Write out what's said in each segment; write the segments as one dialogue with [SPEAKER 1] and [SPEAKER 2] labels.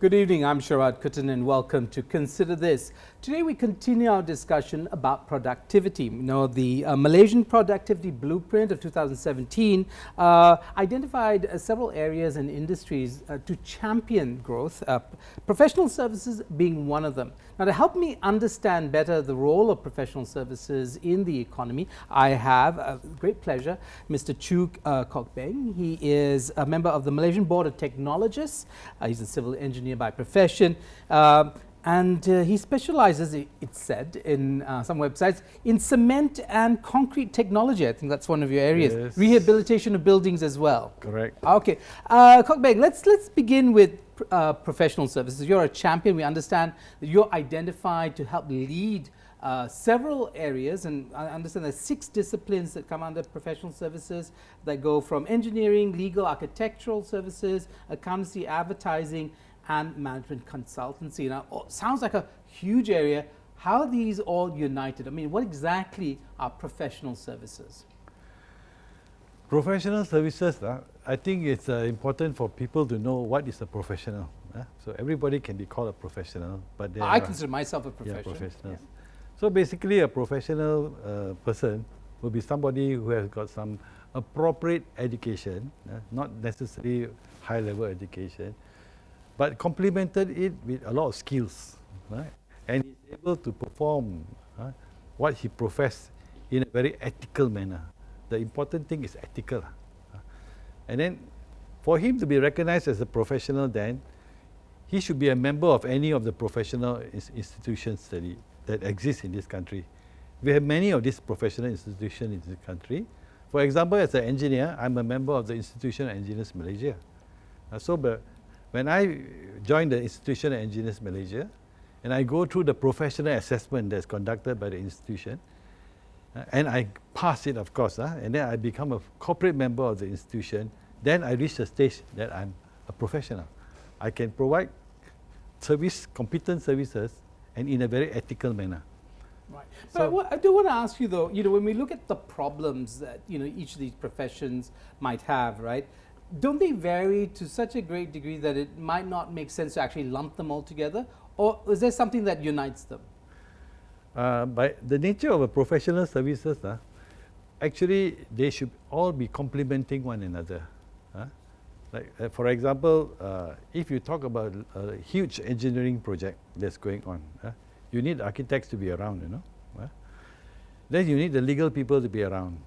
[SPEAKER 1] Good evening, I'm Sharaad Kuttan and welcome to Consider This. Today we continue our discussion about productivity. You know, the Malaysian Productivity Blueprint of 2017 identified several areas and industries to champion growth, professional services being one of them. Now, to help me understand better the role of professional services in the economy, I have great pleasure, Mr. Chu Kok Beng. He is a member of the Malaysian Board of Technologists. He's a civil engineer by profession, and he specializes, it's said in some websites, in cement and concrete technology. I think that's one of your areas. Yes. Rehabilitation of buildings as well.
[SPEAKER 2] Correct.
[SPEAKER 1] Okay, Kok Beng, let's begin with professional services. You're a champion. We understand that you're identified to help lead several areas, and I understand there's 6 disciplines that come under professional services that go from engineering, legal, architectural services, accountancy, advertising, and management consultancy. Now, sounds like a huge area. How are these all united? I mean, what exactly are professional services?
[SPEAKER 2] Professional services, I think it's important for people to know what is a professional. So everybody can be called a professional, but
[SPEAKER 1] I consider myself a professional.
[SPEAKER 2] Yeah, professionals. Yeah. So basically, a professional person will be somebody who has got some appropriate education, not necessarily high-level education, but complemented it with a lot of skills, right? And is able to perform what he professes in a very ethical manner. The important thing is ethical. And then for him to be recognized as a professional, then he should be a member of any of the professional institutions that exist in this country. We have many of these professional institutions in this country. For example, as an engineer, I'm a member of the Institution of Engineers Malaysia. When I joined the Institution of Engineers Malaysia, and I go through the professional assessment that's conducted by the institution, and I pass it, of course, and then I become a corporate member of the institution, then I reach the stage that I'm a professional. I can provide competent services, and in a very ethical manner.
[SPEAKER 1] Right. But I do want to ask you, though, when we look at the problems that each of these professions might have, right? Don't they vary to such a great degree that it might not make sense to actually lump them all together? Or is there something that unites them?
[SPEAKER 2] By the nature of a professional services, actually they should all be complementing one another. Like for example, if you talk about a huge engineering project that's going on, you need architects to be around, Then you need the legal people to be around.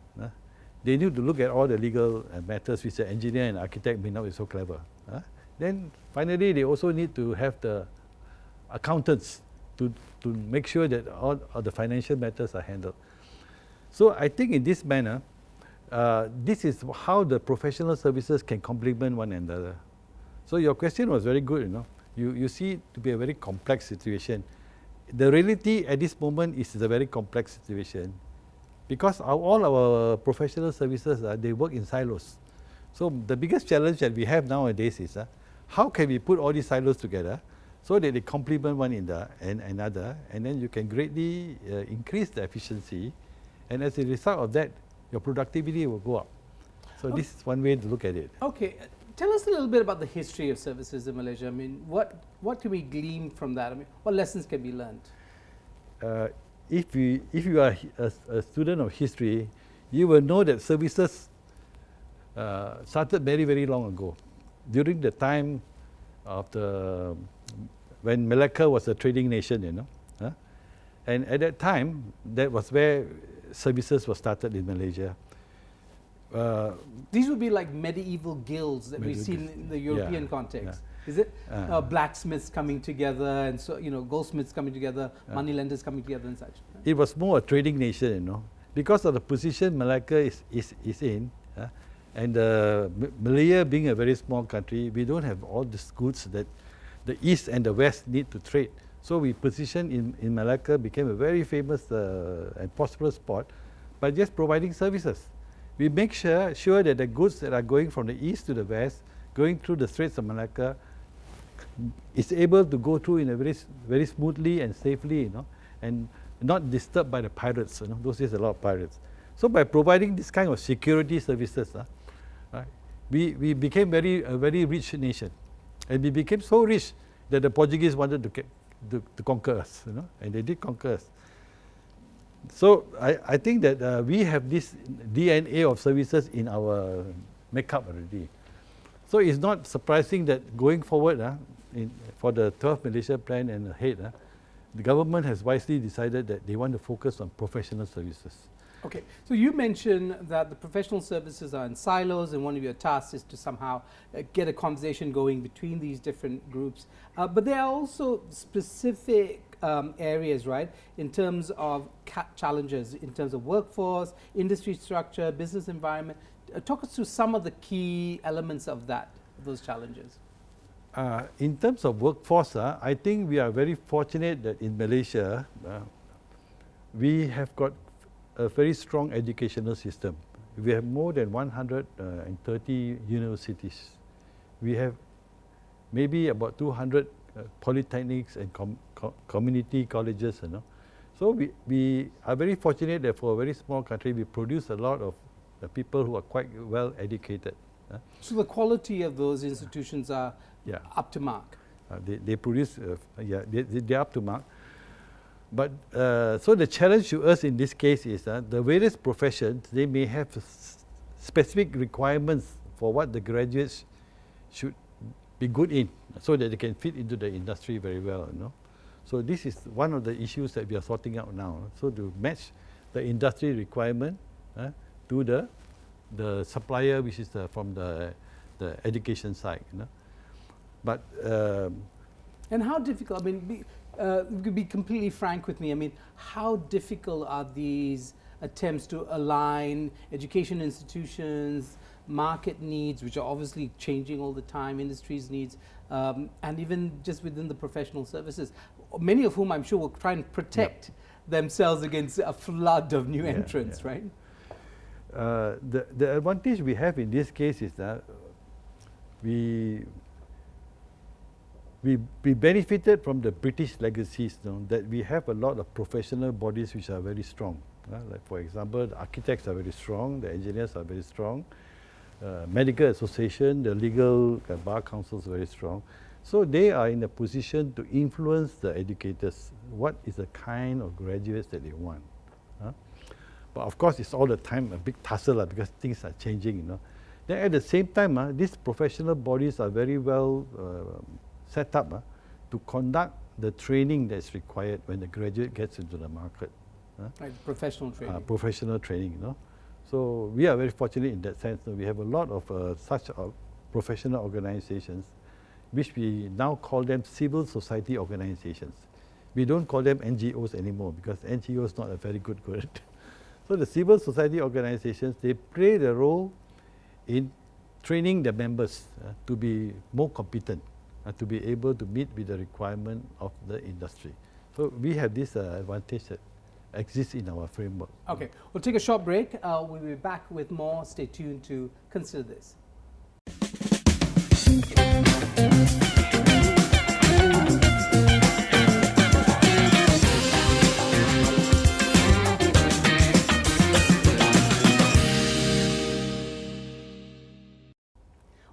[SPEAKER 2] They need to look at all the legal matters which the engineer and architect may not be so clever. Then finally, they also need to have the accountants to make sure that all the financial matters are handled. So I think in this manner, this is how the professional services can complement one another. So your question was very good, You see it to be a very complex situation. The reality at this moment is a very complex situation, because all our professional services, they work in silos. So the biggest challenge that we have nowadays is how can we put all these silos together so that they complement one another, and then you can greatly increase the efficiency, and as a result of that, your productivity will go up. So this is one way to look at it. Okay.
[SPEAKER 1] Tell us a little bit about the history of services in Malaysia. I mean, what can we glean from that? I mean, what lessons can be learned?
[SPEAKER 2] If you are a student of history, you will know that services started very, very long ago, during the time of when Malacca was a trading nation, and at that time, that was where services were started in Malaysia.
[SPEAKER 1] These would be like medieval guilds that we've seen in the European context. Yeah. Is it blacksmiths coming together, and so goldsmiths coming together, moneylenders coming together, and such?
[SPEAKER 2] It was more a trading nation, because of the position Malacca is in, and Malaya being a very small country, we don't have all these goods that the East and the West need to trade. So we position in Malacca became a very famous and prosperous spot by just providing services. We make sure that the goods that are going from the east to the west, going through the Straits of Malacca, is able to go through in a very smoothly and safely, and not disturbed by the pirates. Those days a lot of pirates. So by providing this kind of security services, we became a very rich nation, and we became so rich that the Portuguese wanted to conquer us, you know, and they did conquer us. So I think that we have this DNA of services in our makeup already. So it's not surprising that going forward for the 12 Malaysia plan and ahead, the government has wisely decided that they want to focus on professional services.
[SPEAKER 1] Okay, so you mentioned that the professional services are in silos, and one of your tasks is to somehow get a conversation going between these different groups. But there are also specific areas, right, in terms of challenges, in terms of workforce, industry structure, business environment. Talk us through some of the key elements of those challenges.
[SPEAKER 2] In terms of workforce, I think we are very fortunate that in Malaysia, we have got a very strong educational system. We have more than 130 universities. We have maybe about 200 polytechnics and community colleges, you know. So we are very fortunate that for a very small country, we produce a lot of people who are quite well educated.
[SPEAKER 1] So the quality of those institutions are up to mark.
[SPEAKER 2] They produce, they're up to mark. But so the challenge to us in this case is the various professions, they may have specific requirements for what the graduates should be good in, so that they can fit into the industry very well, you know. So this is one of the issues that we are sorting out now. So to match the industry requirement to the supplier, which is from the education side, you know. But
[SPEAKER 1] and how difficult? I mean, be completely frank with me. I mean, how difficult are these attempts to align education institutions, market needs, which are obviously changing all the time, industries' needs, and even just within the professional services, many of whom I'm sure will try and protect themselves against a flood of new entrants, right?
[SPEAKER 2] The advantage we have in this case is that we benefited from the British legacies, you know, that we have a lot of professional bodies which are very strong. Like for example, the architects are very strong, the engineers are very strong, medical association, the legal bar councils are very strong. So they are in a position to influence the educators, what is the kind of graduates that they want. But of course, it's all the time a big tussle because things are changing, you know. Then at the same time, these professional bodies are very well set up to conduct the training that's required when the graduate gets into the market.
[SPEAKER 1] Like professional training.
[SPEAKER 2] Professional training, you know. So we are very fortunate in that sense. We have a lot of such professional organizations, which we now call them civil society organizations. We don't call them NGOs anymore because NGO is not a very good word. So the civil society organizations, they play the role in training the members to be more competent, to be able to meet with the requirement of the industry. So we have this advantage that exists in our framework.
[SPEAKER 1] Okay, we'll take a short break. We'll be back with more. Stay tuned to Consider This.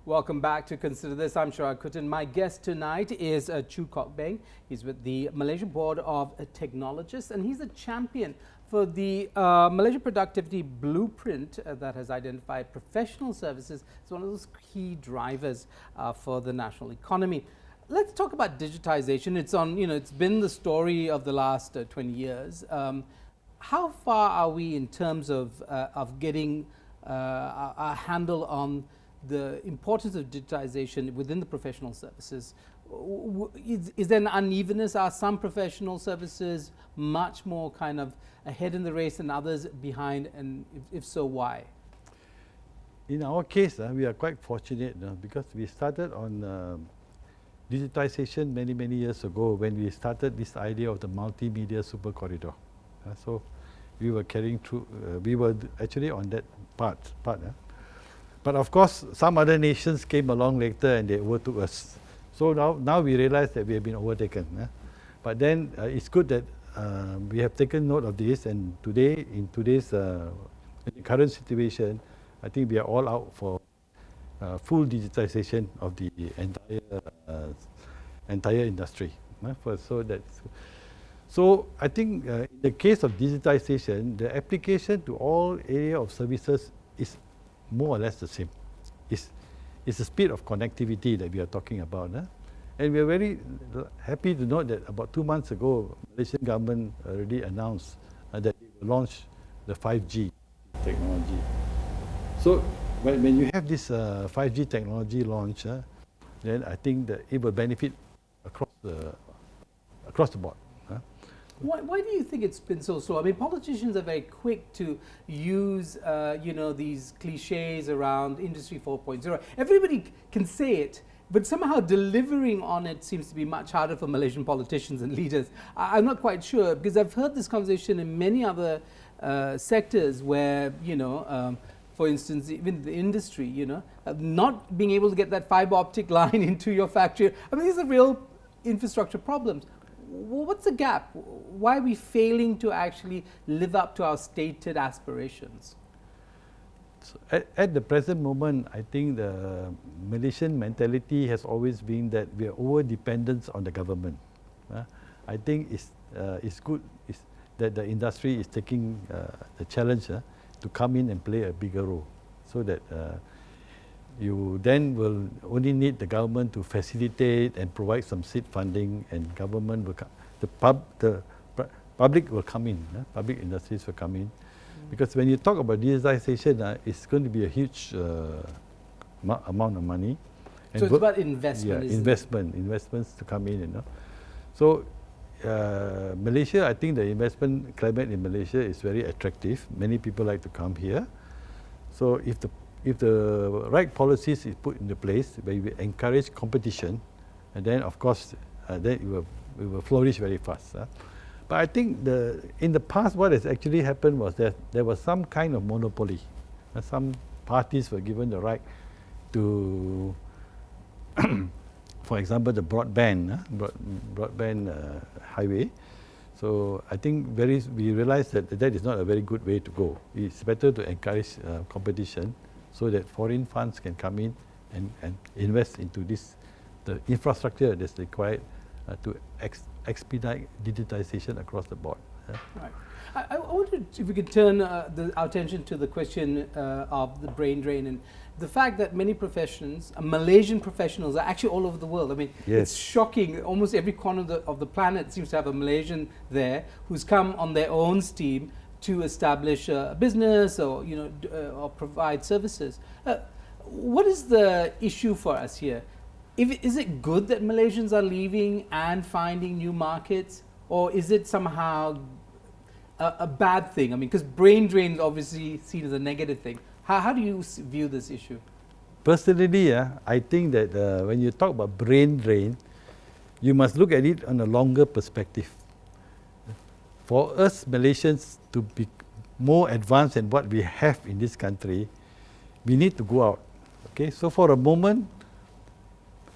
[SPEAKER 1] Welcome back to Consider This. I'm Sharaad. My guest tonight is Chu Kok Beng. He's with the Malaysia Board of Technologists, and he's a champion for the Malaysia Productivity Blueprint that has identified professional services as one of those key drivers for the national economy. Let's talk about digitization. It's on, it's been the story of the last 20 years. How far are we in terms of getting a handle on the importance of digitization within the professional services? Is there an unevenness? Are some professional services much more kind of ahead in the race and others behind? And if so, why?
[SPEAKER 2] In our case, we are quite fortunate because we started on digitization many years ago when we started this idea of the multimedia super corridor. So we were carrying through, we were actually on that part. But of course, some other nations came along later and they overtook us. So now we realize that we have been overtaken. But then it's good that we have taken note of this, and today, in today's current situation, I think we are entire industry. So I think in the case of digitization, the application to all area of services is more or less the same. It's the speed of connectivity that we are talking about. And we are very happy to note that about 2 months ago, Malaysian government already announced that it will launch the 5G technology. So when you have this 5G technology launch, then I think that it will benefit across the board.
[SPEAKER 1] Why do you think it's been so slow? I mean, politicians are very quick to use, these cliches around Industry 4.0. Everybody can say it, but somehow delivering on it seems to be much harder for Malaysian politicians and leaders. I'm not quite sure, because I've heard this conversation in many other sectors where, for instance, even the industry, not being able to get that fiber optic line into your factory. I mean, these are real infrastructure problems. What's the gap? Why are we failing to actually live up to our stated aspirations?
[SPEAKER 2] So at the present moment, I think the Malaysian mentality has always been that we are over-dependent on the government. I think it's good that the industry is taking the challenge to come in and play a bigger role, so that you then will only need the government to facilitate and provide some seed funding, and government will the public will come in, public industries will come in. Because when you talk about digitization, it's going to be a huge amount of money.
[SPEAKER 1] So it's about investment,
[SPEAKER 2] investments to come in, So Malaysia, I think the investment climate in Malaysia is very attractive. Many people like to come here. So if the right policies is put into place, where we encourage competition, and then of course then it will flourish very fast. But I think in the past, what has actually happened was that there was some kind of monopoly. Some parties were given the right to, for example, the broadband highway. So I think we realized that that is not a very good way to go. It's better to encourage competition, so that foreign funds can come in and invest into the infrastructure that's required to expedite digitization across the board.
[SPEAKER 1] Right. I wondered if we could turn our attention to the question of the brain drain and the fact that many professions, Malaysian professionals, are actually all over the world. I mean, it's shocking. Almost every corner of the planet seems to have a Malaysian there who's come on their own steam to establish a business or or provide services. What is the issue for us here? Is it good that Malaysians are leaving and finding new markets, or is it somehow a bad thing? I mean, because brain drain is obviously seen as a negative thing. How do you view this issue?
[SPEAKER 2] Personally, I think that when you talk about brain drain, you must look at it on a longer perspective. For us Malaysians to be more advanced than what we have in this country, we need to go out. Okay, so for a moment,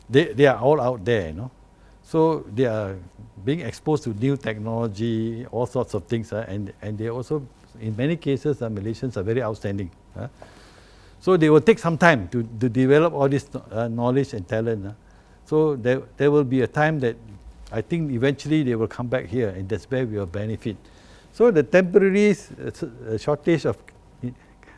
[SPEAKER 2] they are all out there, So they are being exposed to new technology, all sorts of things, and they also, in many cases, Malaysians are very outstanding. So they will take some time to develop all this knowledge and talent. So there will be a time that I think eventually they will come back here, and that's where we will benefit. So the temporary shortage of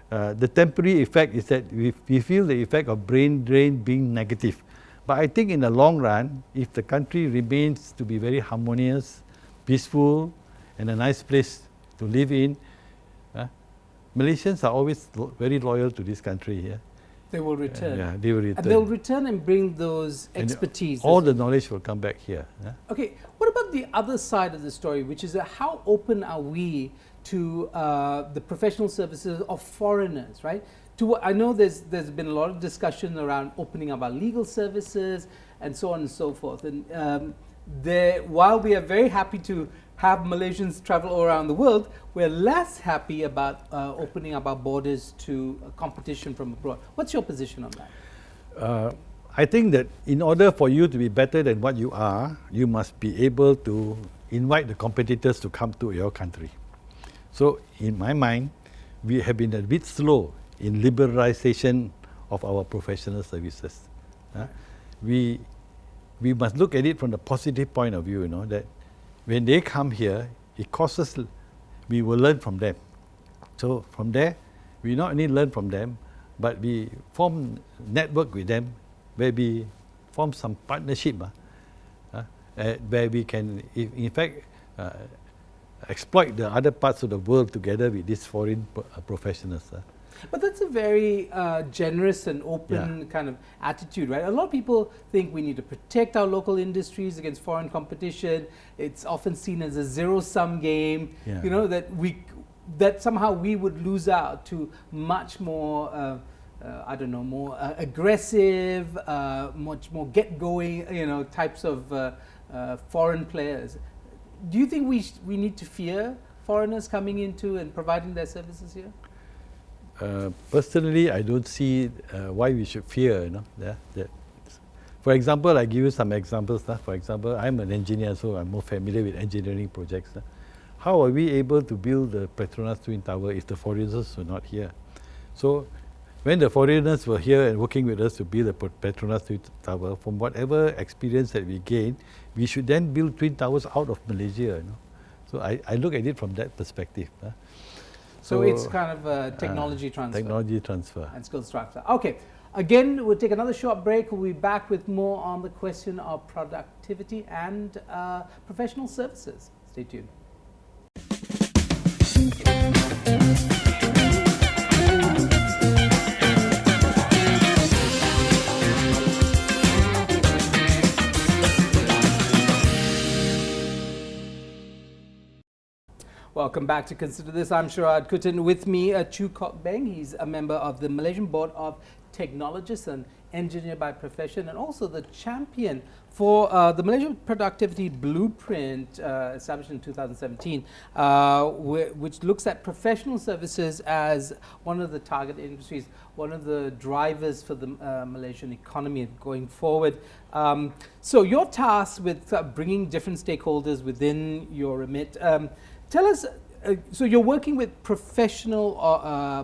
[SPEAKER 2] the temporary effect is that we feel the effect of brain drain being negative. But I think in the long run, if the country remains to be very harmonious, peaceful, and a nice place to live in, Malaysians are always very loyal to this country here.
[SPEAKER 1] They will return.
[SPEAKER 2] Yeah, they will return.
[SPEAKER 1] And they'll return and bring those expertise.
[SPEAKER 2] All the knowledge will come back here.
[SPEAKER 1] Okay, what about the other side of the story, which is how open are we to the professional services of foreigners, right? I know there's been a lot of discussion around opening up our legal services and so on and so forth. And while we are very happy to have Malaysians travel all around the world, we're less happy about opening up our borders to competition from abroad. What's your position on that?
[SPEAKER 2] I think that in order for you to be better than what you are, you must be able to invite the competitors to come to your country. So in my mind, we have been a bit slow in liberalization of our professional services. We we must look at it from the positive point of view, that when they come here, it costs us, we will learn from them. So from there, we not only learn from them, but we form network with them, where we form some partnership, where we can, in fact, exploit the other parts of the world together with these foreign professionals.
[SPEAKER 1] But that's a very generous and open kind of attitude, right? A lot of people think we need to protect our local industries against foreign competition. It's often seen as a zero-sum game, that somehow we would lose out to much more, more aggressive, much more get-going, types of foreign players. Do you think we need to fear foreigners coming into and providing their services here?
[SPEAKER 2] Personally, I don't see why we should fear. For example, I give you some examples. For example, I'm an engineer, so I'm more familiar with engineering projects. How are we able to build the Petronas Twin Tower if the foreigners were not here? So, when the foreigners were here and working with us to build the Petronas Twin Tower, from whatever experience that we gain, we should then build Twin Towers out of Malaysia. So I look at it from that perspective.
[SPEAKER 1] So it's kind of a technology transfer.
[SPEAKER 2] Technology transfer.
[SPEAKER 1] And skills transfer. Okay. Again, we'll take another short break. We'll be back with more on the question of productivity and professional services. Stay tuned. Welcome back to Consider This. I'm Sharaad Kutin. With me, Chu Kok Beng. He's a member of the Malaysian Board of Technologists and engineer by profession, and also the champion for the Malaysian Productivity Blueprint established in 2017, which looks at professional services as one of the target industries, one of the drivers for the Malaysian economy going forward. So you're tasked with bringing different stakeholders within your remit. Tell us, so you're working with professional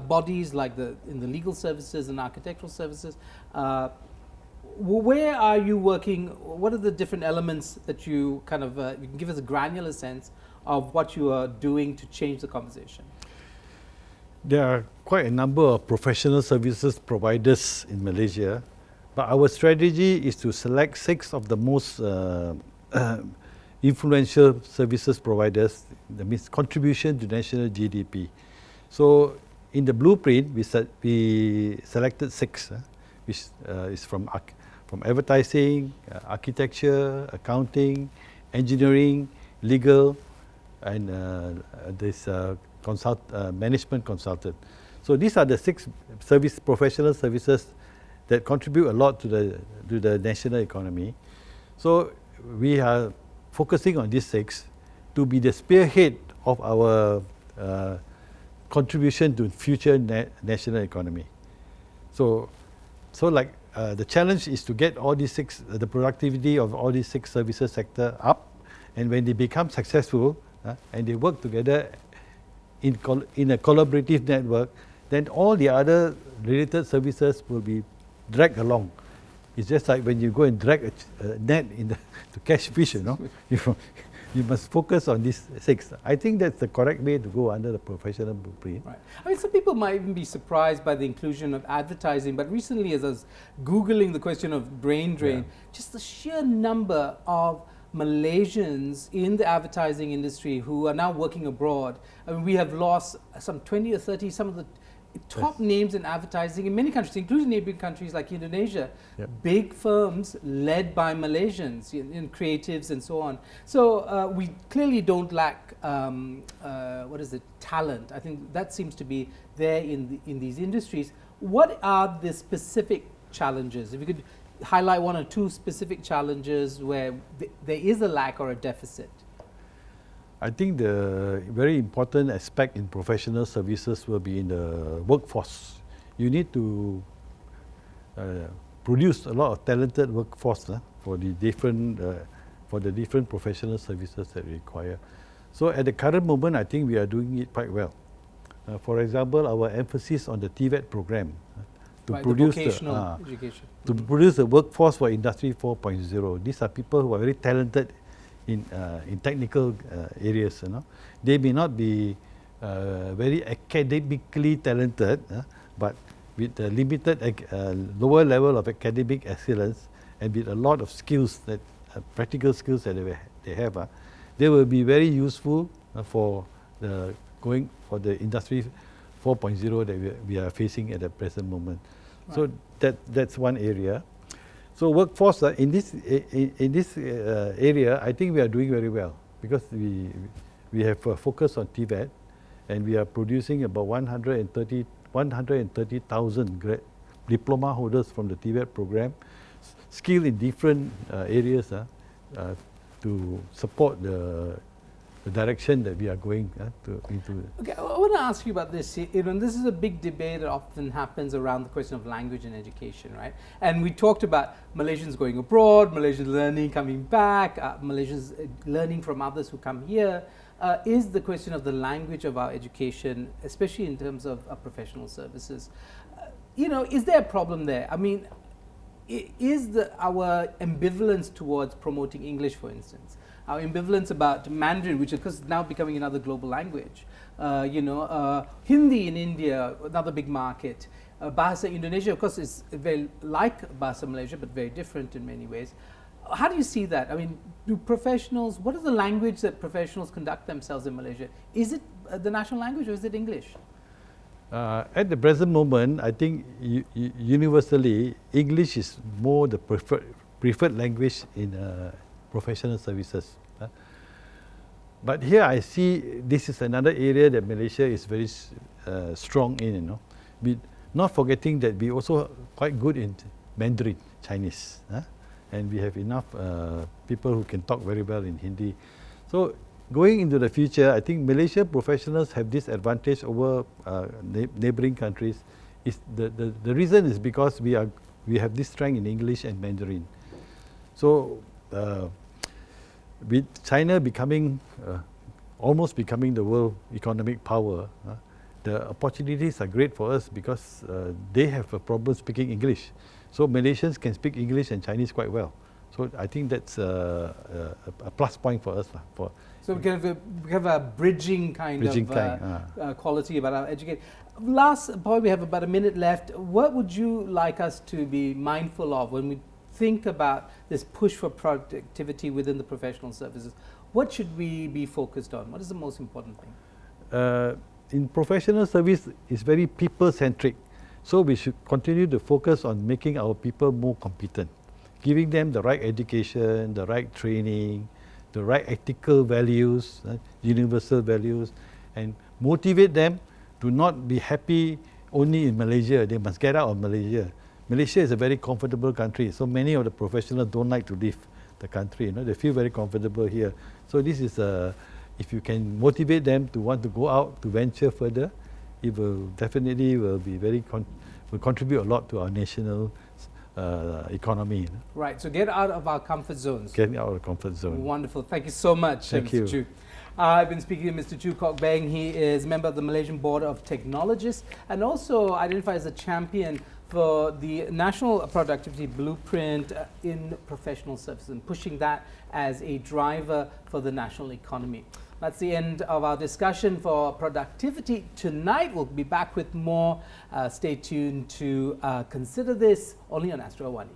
[SPEAKER 1] bodies like in the legal services and architectural services. Where are you working? What are the different elements that you kind of, you can give us a granular sense of what you are doing to change the conversation?
[SPEAKER 2] There are quite a number of professional services providers in Malaysia, but our strategy is to select 6 of the most influential services providers, that means contribution to national GDP. So in the blueprint, we selected 6, which is from advertising, architecture, accounting, engineering, legal, and this management consultant. So these are the 6 professional services that contribute a lot to the national economy. So we are focusing on these 6 to be the spearhead of our contribution to future national economy. So the challenge is to get all these 6, the productivity of all these 6 services sector up, and when they become successful and they work together in a collaborative network, then all the other related services will be dragged along. It's just like when you go and drag a net to catch fish, you must focus on these 6. I think that's the correct way to go under the professional blueprint.
[SPEAKER 1] Right. I mean, some people might even be surprised by the inclusion of advertising, but recently as I was Googling the question of brain drain, just the sheer number of Malaysians in the advertising industry who are now working abroad. I mean, we have lost some 20 or 30, some of the top names in advertising in many countries, including neighboring countries like Indonesia. Big firms led by Malaysians in creatives and so on. So we clearly don't lack talent. I think that seems to be there in these industries. What are the specific challenges? If you could highlight 1 or 2 specific challenges where there is a lack or a deficit.
[SPEAKER 2] I think the very important aspect in professional services will be in the workforce. You need to produce a lot of talented workforce for the different professional services that we require. So at the current moment, I think we are doing it quite well. For example, our emphasis on the TVET program, to
[SPEAKER 1] right,
[SPEAKER 2] produce
[SPEAKER 1] the vocational education.
[SPEAKER 2] to produce a workforce for Industry 4.0. These are people who are very talented in technical areas. You know, they may not be very academically talented, but with a limited lower level of academic excellence and with a lot of skills that practical skills that they have, they will be very useful for the Industry 4.0 that we are facing at the present moment. Right. So that's one area. So workforce in this area, I think we are doing very well because we have focused on TVET, and we are producing about 130,000 diploma holders from the TVET program, skilled in different areas to support the direction that we are going into.
[SPEAKER 1] Okay, I want to ask you about this. You know, this is a big debate that often happens around the question of language and education, right? And we talked about Malaysians going abroad, Malaysians learning, coming back, Malaysians learning from others who come here. Is the question of the language of our education, especially in terms of professional services, you know, is there a problem there? I mean, is our ambivalence towards promoting English, for instance, our ambivalence about Mandarin, which is now becoming another global language, you know, Hindi in India, another big market, Bahasa Indonesia, of course, is very like Bahasa Malaysia, but very different in many ways. How do you see that? I mean, do professionals, what is the language that professionals conduct themselves in Malaysia? Is it the national language or is it English?
[SPEAKER 2] At the present moment, I think universally, English is more the preferred language in professional services. But here I see this is another area that Malaysia is very strong in, you know. Not forgetting that we also quite good in Mandarin, Chinese. And we have enough people who can talk very well in Hindi. So going into the future, I think Malaysia professionals have this advantage over neighboring countries. The reason is because we have this strength in English and Mandarin. So with China becoming almost becoming the world economic power, the opportunities are great for us because they have a problem speaking English. So Malaysians can speak English and Chinese quite well. So I think that's a plus point for us.
[SPEAKER 1] So we have a bridging kind of quality about our education. Last point, we have about a minute left. What would you like us to be mindful of when we think about this push for productivity within the professional services? What should we be focused on? What is the most important thing?
[SPEAKER 2] In professional service, it's very people-centric. So we should continue to focus on making our people more competent, giving them the right education, the right training, the right ethical values, universal values, and motivate them to not be happy only in Malaysia. They must get out of Malaysia. Malaysia is a very comfortable country, so many of the professionals don't like to leave the country. You know, they feel very comfortable here. So this is if you can motivate them to want to go out, to venture further, it will definitely will contribute a lot to our national economy. You know?
[SPEAKER 1] Right, so get out of our comfort zones.
[SPEAKER 2] Getting out of the comfort zone.
[SPEAKER 1] Wonderful. Thank you so much,
[SPEAKER 2] Thank
[SPEAKER 1] Mr.
[SPEAKER 2] you.
[SPEAKER 1] Chu. I've been speaking to Mr. Chu Kok Beng. He is member of the Malaysian Board of Technologists and also identified as a champion for the National Productivity Blueprint in professional services and pushing that as a driver for the national economy. That's the end of our discussion for productivity. Tonight we'll be back with more. Stay tuned to Consider This, only on Astro AWANI.